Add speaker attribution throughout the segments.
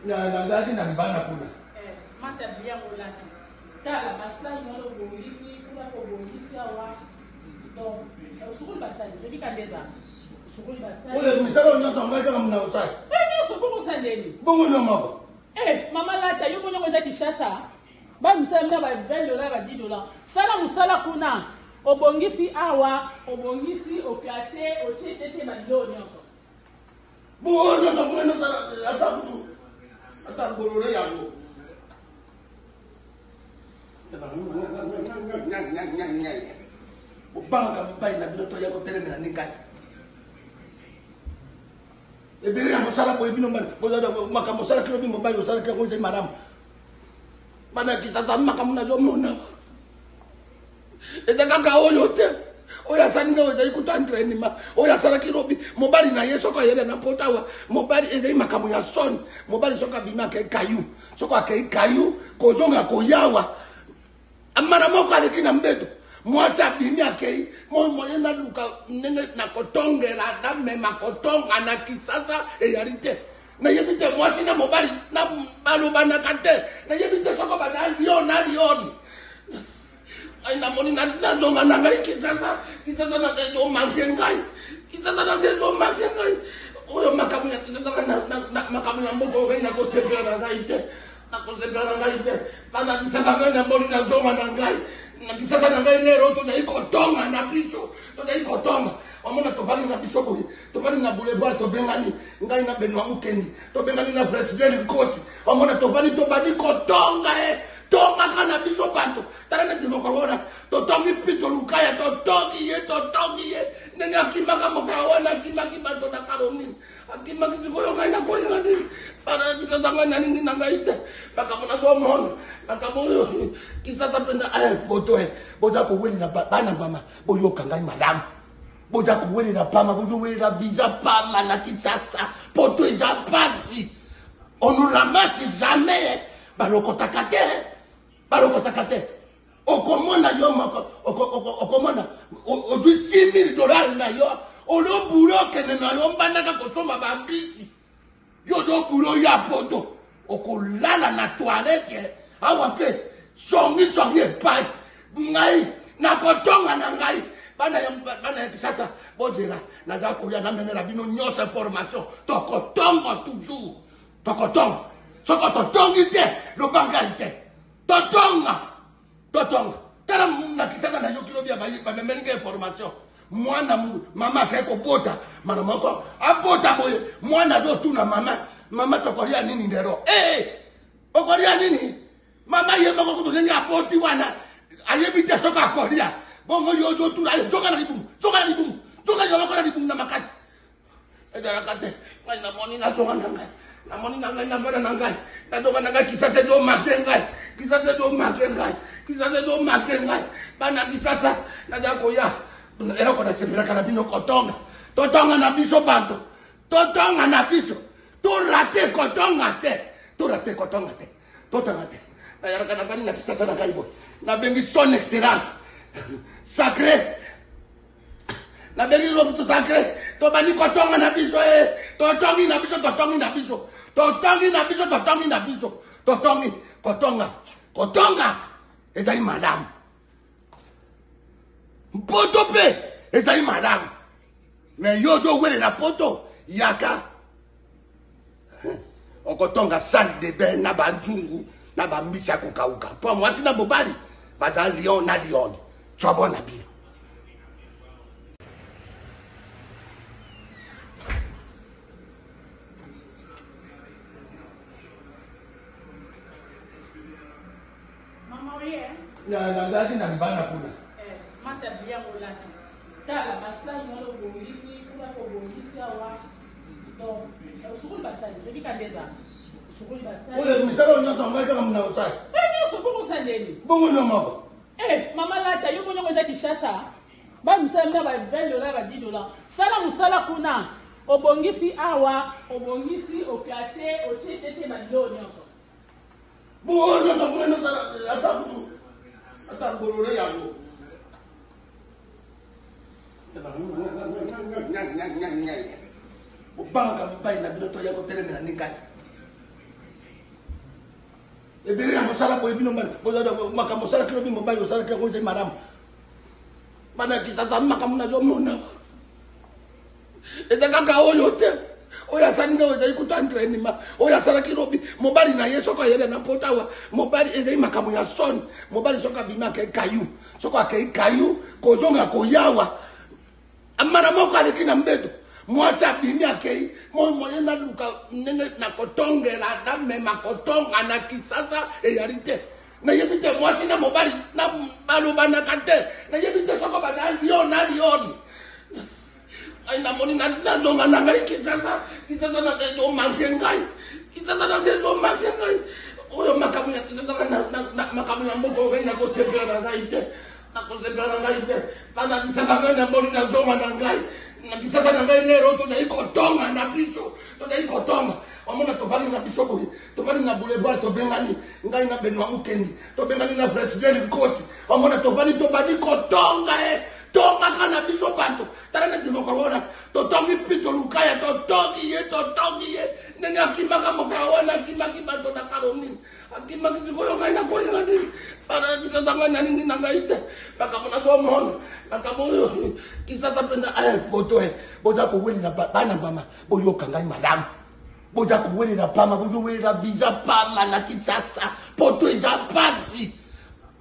Speaker 1: Nazalaki na libana kuna.
Speaker 2: Mata bia molaki. Tala basali molo bongisi kuna ko bongisi awa. Donc, sukuli basali, je dis kandeza. Sukuli basali.
Speaker 1: Oye, misalo nyoso ngaika kama mnaosai.
Speaker 2: Sukuli basali.
Speaker 1: Bongo nyoma.
Speaker 2: Mama lata yo bongo za Kishasa. Ba misala mna ba $20 ba $10. Sala musala kuna. Obongisi awa, obongisi oklase, ochecheche ba $10 nyonso.
Speaker 1: Bongo nyonso mwana atakutu. Atakulore yango. Ubanga mbai na binoto yako telemena ningai. Ebere amosala boy bino mbali. Boza makamosala kilo bino mbali osala kilo nze madam. Bana kisasa makamuna zo mona. Edaka oyo te. Oya saninga oza ikuta entraînement. Oya sala kilo bi mobali na yeso ko yele na potawa. Mobali ezai makamu ya son. Mobali soka bima ke kayu. Soka ke kayu ko zonga ko yawa. Amana moko alekina mbeto. Mwasa bini akei moyena luka nenge na kotongela na mema kotonga na kisasa eyarite na yebite mwasi na mobali na baloba na kante na yebite soko bana lion ay na moni na zonga na ngai kisasa na kezo mangengai kisasa na kezo mangengai oyo makamu ya na makamu ya mboko ngai na kosepela na ngai te na kosepela na ngai te bana kisasa na moni na zonga na ngai na kisasa na ngai lero to na ikotonga na biso to na ikotonga omona to bali na biso ko to bali na boulevard to bengani ngai na Benoît Mukendi to bengani na president Kosi omona to bali kotonga tonga kana biso bantu tara na timo corona to tongi pito lukaya to tongi ye nenga kimaka mokawana kimaki bantu na karoni akimaki zikoyo ngai na kori ngani para kisasa ngana nini na ngai te bakamona zo mona bakamoyo kisasa penda poto boja ko weni na bana mama boyo kangai madam boja ko weni na pama boyo weni na visa pama na kisasa poto ja pasi onu ramasi jamais baloko takate okomona yo mako okomona oju $6,000 na yo oloburo kene na yo mbandaka kosoma bambisi yo do buro ya poto okolala na toilette awa pe songi pai ngai na kotonga na ngai bana sasa bozela na za ko ya na memela bino nyosa formation tokotonga toujours tokotonga soko totongi te lo bangai te totonga tala na kisasa na yo kilo bia ba memela information mwana mama keko bota mana moko abota boye mwana do tuna mama tokoria nini ndero okoria nini mama ye moko kutonga apoti wana ayebite soka koria bongo yo do tuna soka na libumu soka yo moko na libumu na makasi edara kate ngai na moni na soka nanga na moni nanga na mbara nanga na doka nanga kisasa do makengai kisasa do makengai bana kisasa na jako ya era ko na sepira kana bino kotonga totonga na biso bantu totonga na biso to rate kotonga te na yara kana bani na kisasa na kaibo na bengi son excellence sacré na bengi robuto sacré to bani kotonga na biso totongi na biso kotonga ezali madame poto pe ezali madame mais yo zo wele na poto yaka okotonga salle de bain na banzungu na bambisa kukauka po mwasi na bobali baza lion na lion chobo na bilo
Speaker 2: Mama oye
Speaker 1: na zaki na libana kuna.
Speaker 2: Mata bia molaki. Tala basali molo bongisi kuna ko bongisi awa. Donc, sukuli basali, je dis kandeza. Sukuli basali.
Speaker 1: Oye, misalo nyoso ngaika kama mnaosai.
Speaker 2: Sukuli basali.
Speaker 1: Bongo nyoma.
Speaker 2: Mama lata yo bongo za Kishasa. Ba misala mna ba $20 ba $10. Sala musala kuna. Obongisi awa, obongisi oklase, ochecheche ba $10 nyonso.
Speaker 1: Bongo nyoma mwana atakulore yango. Ubanga mbai na binoto yako telemena ningai. Et bien, on s'arrête pour les binombes. On s'arrête pour les binombes. On s'arrête pour les madame. Pendant qu'ils s'attendent, on a dit, et d'accord, on yote. Oya saninga oya ikuta entraînement. Oya sala kirobi. Mobali na yeso ko yele na potawa. Mobali ezai makamu ya son. Mobali soka bima ke kayu. Soka ke kayu ko zonga ko yawa. Amana moko alekina mbeto. Mwasa bimi akei. Mo yena luka nene na kotonge la dame makotonga na kisasa e yarite. Na yebite mwasi na mobali na baluba na kante. Na yebite soko bana lion. Aina moni na zonga na ngai kisasa na zo mangengai. Kisasa na zo mangengai. Oyo makamu ya na makamu ya mboko na ko sepela na ngai te. Na ko sepela na ngai te. Bana kisasa na moni na zonga na ngai. Na kisasa na ngai lero to na iko tonga na biso. To na iko tonga. Omona to bali na biso boy. To bali na boulevard to bengani. Ngai na Benoît Mukendi. To bengani na president Kosi. Omona to bali ko tonga tonga kana biso bantu. Tarana timokorona. To tongi pito lukaya to tongi ye. Nenga kimaka mokawana kimaki bantu na karoni. Akimaki zikoyo ngai na kori ngani. Para kisasa ngana nini na ngai te. Bakamona so mon. Bakamoyo kisasa penda boto boja ko weni na bana mama. Boyo kangai madam. Boja ko weni na pama boyo weni na visa pama na kisasa. Poto ija pasi.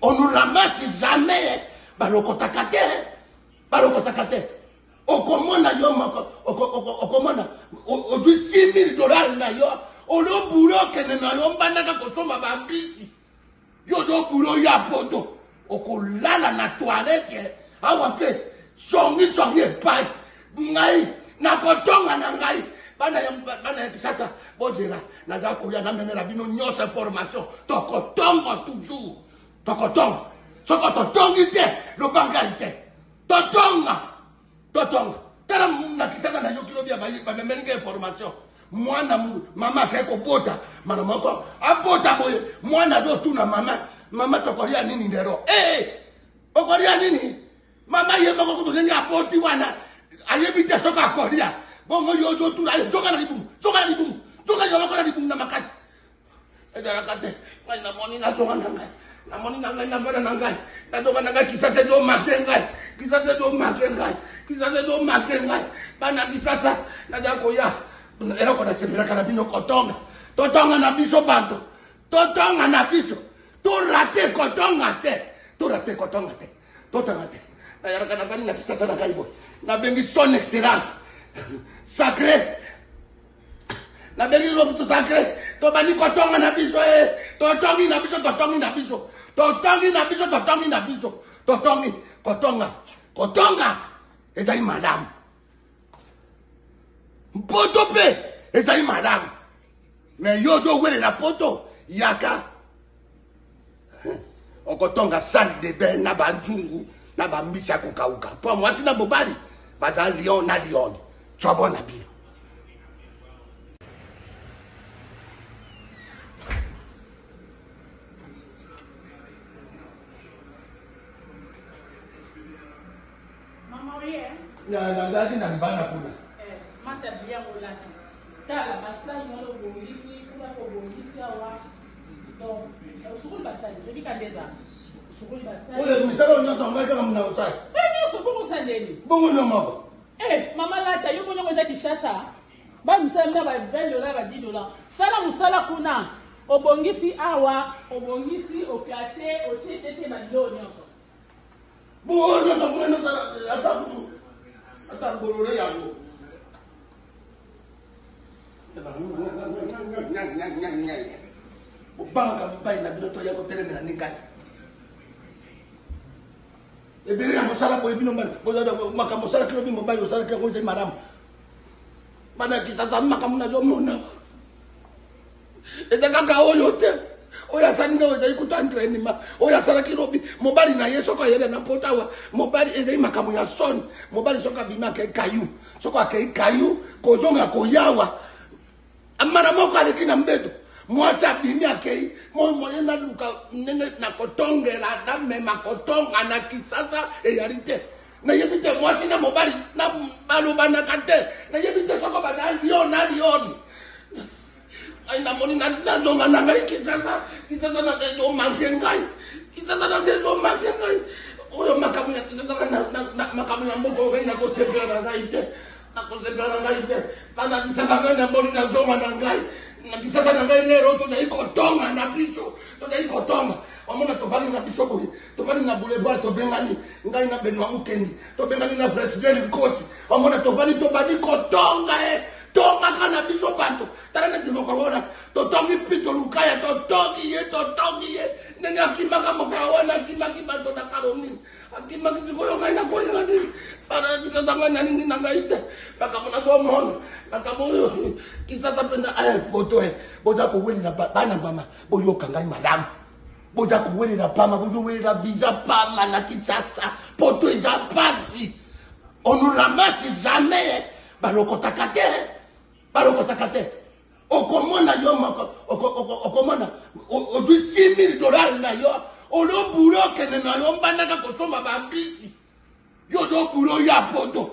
Speaker 1: Onu ramasi jamais. Baloko takate. Okomona yo mako okomona oju $6,000 na yo olo buro kene na yo mbandaka kosoma bambisi yo do buro ya poto okolala na toilette awa pe songi pai ngai na kotonga na ngai bana ya kisasa bozera na za ko ya na memela bino nyosa formation tokotonga toujours tokotonga soko totongi te lo bangaite totonga tera na kisasa na yokilo bia ba memenga information mwana mama keko bota mana moko abota boye mwana do tuna mama tokoria nini ndero okoria nini mama ye mako kuto nini apoti wana ayebite soka koria bongo yozo tuna soka na libumu soka yo mako na libumu na makasi edara kate ngai na moni na soka na ngai na moni na ngai na bana na ngai na soka na ngai kisasa do makengai kisasa do makengai bana kisasa na jako ya era ko na sepela kana bino totonga na biso bantu totonga na biso to rate kotonga te na yara kana bani na kisasa na kaibo na bengi son excellence sacré na bengi lo sacré to bani kotonga na biso totongi na biso kotonga ezali madame poto pe ezali madame mais yo zo wele na poto yaka okotonga salle de bain na banzungu na bambisi ya kokauka po mwasi na mobali baza lion na lion tshobona bino na zaki na libana kuna
Speaker 2: mata bia molashi tala basali ngalo bongisi kuna ko bongisi awa donc sukuli basali je kandeza sukuli basali
Speaker 1: oye misalo nyoso ngaje kama mna usai
Speaker 2: sukuli usandeni
Speaker 1: bongo nyoma
Speaker 2: mama lata yo bongo za kishasa ba msala ba $20 ba $10 sala musala kuna obongisi awa obongisi oklase ochecheche ba $10 nyoso
Speaker 1: bongo nyoso ngeno ata bolore yango ubanga mpai na binoto yako telemena ningai ebere ya mosala boye bino makambo osala kilo bino mobali osala kilo ezali malamu bana kisasa makambo nazomona ete kaka oyo te oyo asalinga oyo ezali kuta entraînement oyo asalaki lobi mobali na ye soko ayele na potawa mobali ezali makambo ya son mobali soko abimi akei kayu soko akei kayu kozonga koyawa amana moko aleki na mbeto mwasi abimi akei moye na luka nene na kotongela dame makotonga na kisasa eyali te nayebi te mwasi na mobali na balobana kate nayebi te soko bana lion aina moni na zonga na ngai kisasa na ngai mangengai kisasa na ngai mangengai oyo makamu ya kisasa na makamu ya mboko ngai na kosepela na ngai te na kosepela na ngai te bana kisasa ngai na moni na zonga na ngai na kisasa na ngai lero to na ikotonga na biso to na ikotonga omona to bani na biso boye to bani na boulevard to bengani ngai na Benoît Mukendi to bengani na president Nkosi omona to bani kotonga tonga kana biso bantu tarana timokorona to tongi pito lukaya to tongi ye nenga kimaka mokawana kimaki bantu na karoni akimaki zikoyo ngai na kori ngani para kisasa ngai na ngai te bakamona so mono bakamoyo kisasa penda poto boja ko weni na bana mama boyo kangai madam boja ko weni na pama boyo weni na visa pama na kisasa poto eza pasi on ramasse jamais balokota kate okomona yo mako okomona oju $6,000 na yo oloburo kene na yo mbandaka kosomba bambisi yo do buro ya poto